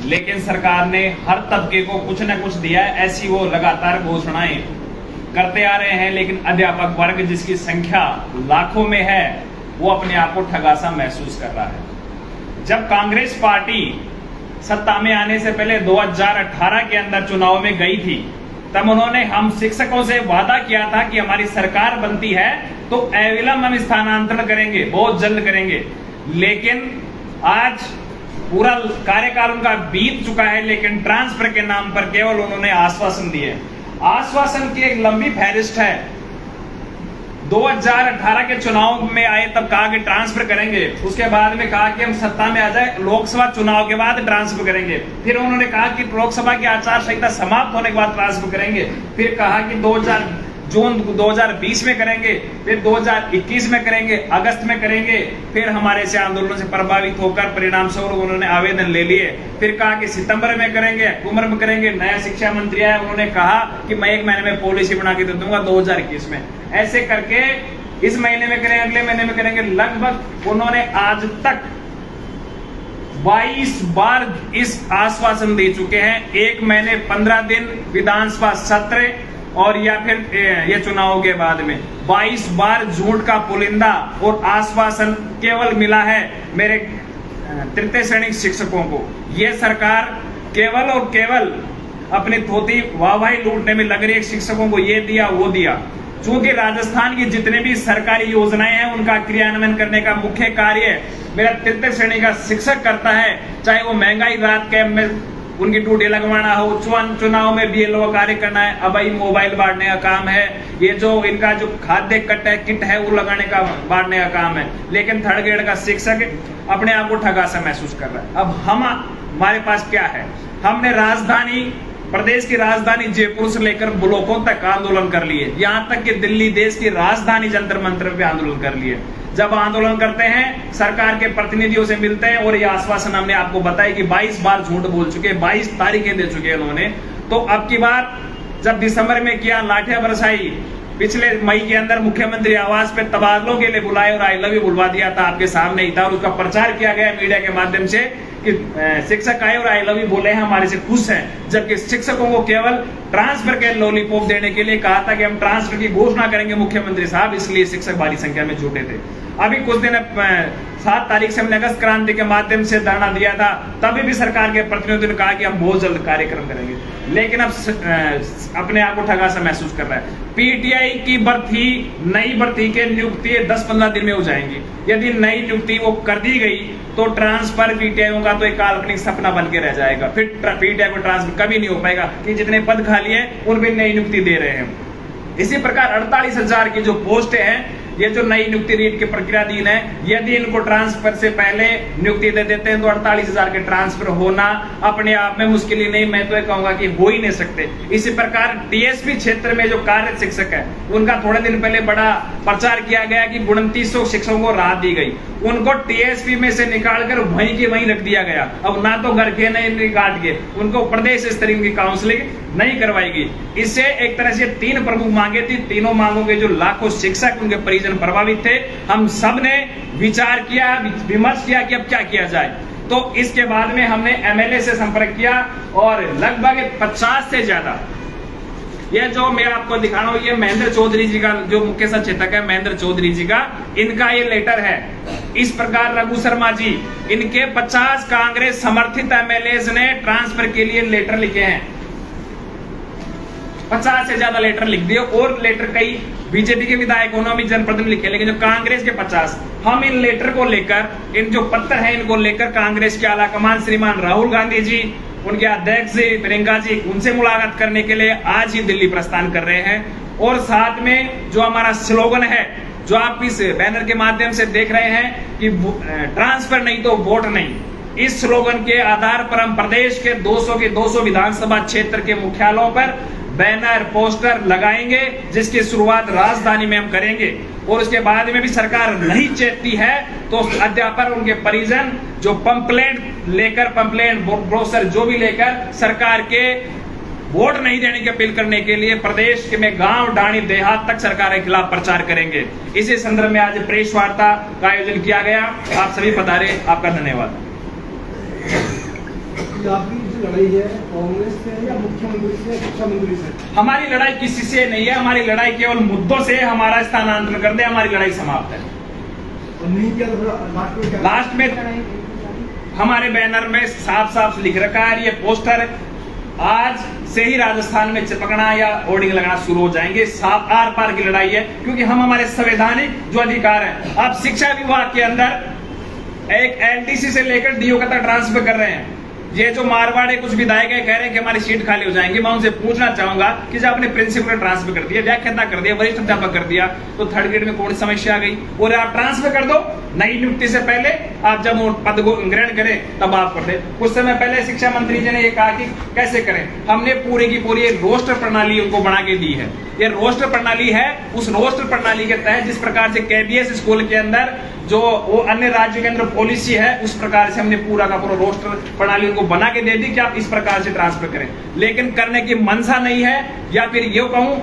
लेकिन सरकार ने हर तबके को कुछ न कुछ दिया है। ऐसी वो लगातार घोषणाएं करते आ रहे हैं, लेकिन अध्यापक वर्ग जिसकी संख्या लाखों में है वो अपने आप को ठगासा महसूस कर रहा है। जब कांग्रेस पार्टी सत्ता में आने से पहले 2018 के अंदर चुनाव में गई थी, तब उन्होंने हम शिक्षकों से वादा किया था कि हमारी सरकार बनती है तो अविलंब हम स्थानांतरण करेंगे, बहुत जल्द करेंगे। लेकिन आज पूरा कार्यकाल उनका बीत चुका है, लेकिन ट्रांसफर के नाम पर केवल उन्होंने आश्वासन दिए। आश्वासन की एक लंबी फहरिस्त है। 2018 के चुनाव में आए तब कहा कि ट्रांसफर करेंगे, उसके बाद में कहा कि हम सत्ता में आ जाए लोकसभा चुनाव के बाद ट्रांसफर करेंगे, फिर उन्होंने कहा कि लोकसभा की आचार संहिता समाप्त होने के बाद ट्रांसफर करेंगे, फिर कहा कि जून 2020 में करेंगे, फिर 2021 में करेंगे, अगस्त में करेंगे, फिर हमारे से आंदोलन से प्रभावित होकर परिणाम स्वरूप उन्होंने आवेदन ले लिए, फिर कहा कि सितंबर में करेंगे, अक्टूबर में करेंगे। नया शिक्षा मंत्री आया, उन्होंने कहा कि मैं 1 महीने में पॉलिसी बना के दे दूंगा 2021 में। ऐसे करके इस महीने में करेंगे, अगले महीने में करेंगे, लगभग उन्होंने आज तक 22 बार इस आश्वासन दे चुके हैं। 1 महीने 15 दिन विधानसभा सत्र और या फिर ये चुनाव के बाद में 22 बार झूठ का पुलिंदा और आश्वासन केवल मिला है मेरे तृतीय श्रेणी शिक्षकों को। ये सरकार केवल और केवल अपनी थोती वाहवाही लूटने में लग रही है। शिक्षकों को ये दिया वो दिया। चूंकि राजस्थान की जितने भी सरकारी योजनाएं हैं उनका क्रियान्वयन करने का मुख्य कार्य मेरा तृतीय श्रेणी का शिक्षक करता है, चाहे वो महंगाई राहत कैंप में उनकी ड्यूटी लगवाना हो, चुनाव में BLO कार्य करना है, अब भाई मोबाइल बांटने का काम है, ये जो इनका जो खाद्य किट है वो लगाने का बांटने का काम है। लेकिन थर्ड ग्रेड का शिक्षक अपने आप को ठगासा महसूस कर रहा है। अब हमारे पास क्या है, हमने प्रदेश की राजधानी जयपुर से लेकर ब्लॉकों तक आंदोलन कर लिए, यहाँ तक कि दिल्ली देश की राजधानी जंतर मंतर पे आंदोलन कर लिए। जब आंदोलन करते हैं, सरकार के प्रतिनिधियों से मिलते हैं और ये आश्वासन हमने आपको बताया कि 22 बार झूठ बोल चुके, 22 तारीखें दे चुके हैं उन्होंने। तो अब की बार जब दिसंबर में किया, लाठियां बरसाई, पिछले मई के अंदर मुख्यमंत्री आवास पे तबादलों के लिए बुलाए और आई लव यू बुलवा दिया था, आपके सामने ही था, और उसका प्रचार किया गया मीडिया के माध्यम से कि शिक्षक आए और आई लव यू बोले हैं, हमारे से खुश हैं। जबकि शिक्षकों को केवल ट्रांसफर के लॉलीपॉप देने के लिए कहा था कि हम ट्रांसफर की घोषणा करेंगे मुख्यमंत्री साहब, इसलिए शिक्षक भारी संख्या में जुटे थे। अभी कुछ दिन 7 तारीख से हमने अगस्त क्रांति के माध्यम से धरना दिया था, तभी भी सरकार के प्रतिनिधियों ने कहा कि हम बहुत जल्द कार्यक्रम करेंगे, लेकिन अब अपने आप को ठगासा महसूस कर रहा है। PTI की भर्ती, नई भर्ती के नियुक्ति 10-15 दिन में हो जाएंगी। यदि नई नियुक्ति वो कर दी गई तो ट्रांसफर PTI का तो एक काल्पनिक सपना बन के रह जाएगा। फिर PTI को ट्रांसफर कभी नहीं हो पाएगा कि जितने पद खाली हैं उनमें नई नियुक्ति दे रहे हैं। इसी प्रकार 48,000 की जो पोस्टें हैं, ये जो नई नियुक्ति रीट की प्रक्रियाधीन है, यदि इनको ट्रांसफर से पहले नियुक्ति दे देते हैं तो 48,000 के ट्रांसफर होना अपने आप में मुश्किल ही नहीं, मैं तो कहूंगा कि हो ही नहीं सकते। इसी प्रकार TSP क्षेत्र में जो कार्य शिक्षक है, उनका थोड़े दिन पहले बड़ा प्रचार किया गया कि 2900 शिक्षकों को राहत दी गई, उनको TSP में से निकालकर वहीं के वहीं रख दिया गया। अब ना तो घर के नहीं काट के उनको प्रदेश स्तरीय की काउंसलिंग नहीं करवाई गई। इससे एक तरह से 3 प्रमुख मांगे थी, तीनों मांगों के जो लाखों शिक्षक उनके परिजन प्रभावित थे, हम सब ने विचार किया, विमर्श किया कि अब क्या किया जाए। तो इसके बाद में हमने MLA से संपर्क किया और लगभग 50 से ज्यादा, ये जो मैं आपको दिखा रहा हूं, ये महेंद्र चौधरी जी का, जो मुख्य सचेतक है महेंद्र चौधरी जी का, इनका ये लेटर है। इस प्रकार रघु शर्मा जी, इनके 50 कांग्रेस समर्थित MLAs ने ट्रांसफर के लिए लेटर लिखे हैं, 50 से ज्यादा लेटर लिख दिए, और लेटर कई बीजेपी के विधायकों ने भी जनप्रतिनिधि लिखे, लेकिन जो कांग्रेस के 50, हम इन लेटर को लेकर, इन जो पत्र हैं इनको लेकर कांग्रेस के आला कमान श्रीमान राहुल गांधी जी, उनके अध्यक्ष प्रियंका जी, उनसे मुलाकात करने के लिए आज ही दिल्ली प्रस्थान कर रहे हैं। और साथ में जो हमारा स्लोगन है, जो आप इस बैनर के माध्यम से देख रहे हैं कि ट्रांसफर नहीं तो वोट नहीं, इस स्लोगन के आधार पर हम प्रदेश के 200 विधानसभा क्षेत्र के मुख्यालयों पर बैनर पोस्टर लगाएंगे, जिसकी शुरुआत राजधानी में हम करेंगे। और उसके बाद में भी सरकार नहीं चेतती है तो अध्यापक उनके परिजन जो पंपलेट ब्रोशर जो भी लेकर सरकार के वोट नहीं देने की अपील करने के लिए प्रदेश में गांव डाणी देहात तक सरकार के खिलाफ प्रचार करेंगे। इसी संदर्भ में आज प्रेस वार्ता का आयोजन किया गया। आप सभी पधारे, आपका धन्यवाद। जी आपकी जो लड़ाई है कांग्रेस से या मुख्यमंत्री से, शिक्षा मंत्री से? हमारी लड़ाई किसी से नहीं है, हमारी लड़ाई केवल मुद्दों से है। हमारा स्थानांतरण कर दे, हमारी लड़ाई समाप्त है। और नहीं किया तो लास्ट में हमारे बैनर में साफ साफ लिख रखा है, ये पोस्टर आज से ही राजस्थान में चिपकना या होर्डिंग लगाना शुरू हो जाएंगे। साफ आर पार की लड़ाई है, क्योंकि हम हमारे संवैधानिक जो अधिकार है, अब शिक्षा विभाग के अंदर एक एलटीसी से लेकर डीओ तक ट्रांसफर कर रहे हैं। ये जो मारवाड़ी कुछ विधायक है, कह रहे हैं कि हमारी सीट खाली हो जाएंगी। मैं उनसे पूछना चाहूंगा कि जब आपने प्रिंसिपल ट्रांसफर कर दिया, व्याख्याता कर दिया, वरिष्ठ अध्यापक कर दिया, तो थर्ड ग्रेड में कौन सी समस्या आ गई? और आप ट्रांसफर कर दो, नई नियुक्ति से पहले आप जब पद को ग्रहण करें तब आप कर दे। कुछ समय पहले शिक्षा मंत्री जी ने ये कहा कि कैसे करें, हमने पूरी की पूरी एक रोस्टर प्रणाली उनको बना के दी है। ये रोस्टर प्रणाली है, उस रोस्टर प्रणाली के तहत जिस प्रकार से केबीएस स्कूल के अंदर जो वो अन्य राज्यों के अंदर पॉलिसी है, उस प्रकार से हमने पूरा का पूरा रोस्टर प्रणाली उनको बना के दे दी कि आप इस प्रकार से ट्रांसफर करें। लेकिन करने की मंशा नहीं है, या फिर ये कहूं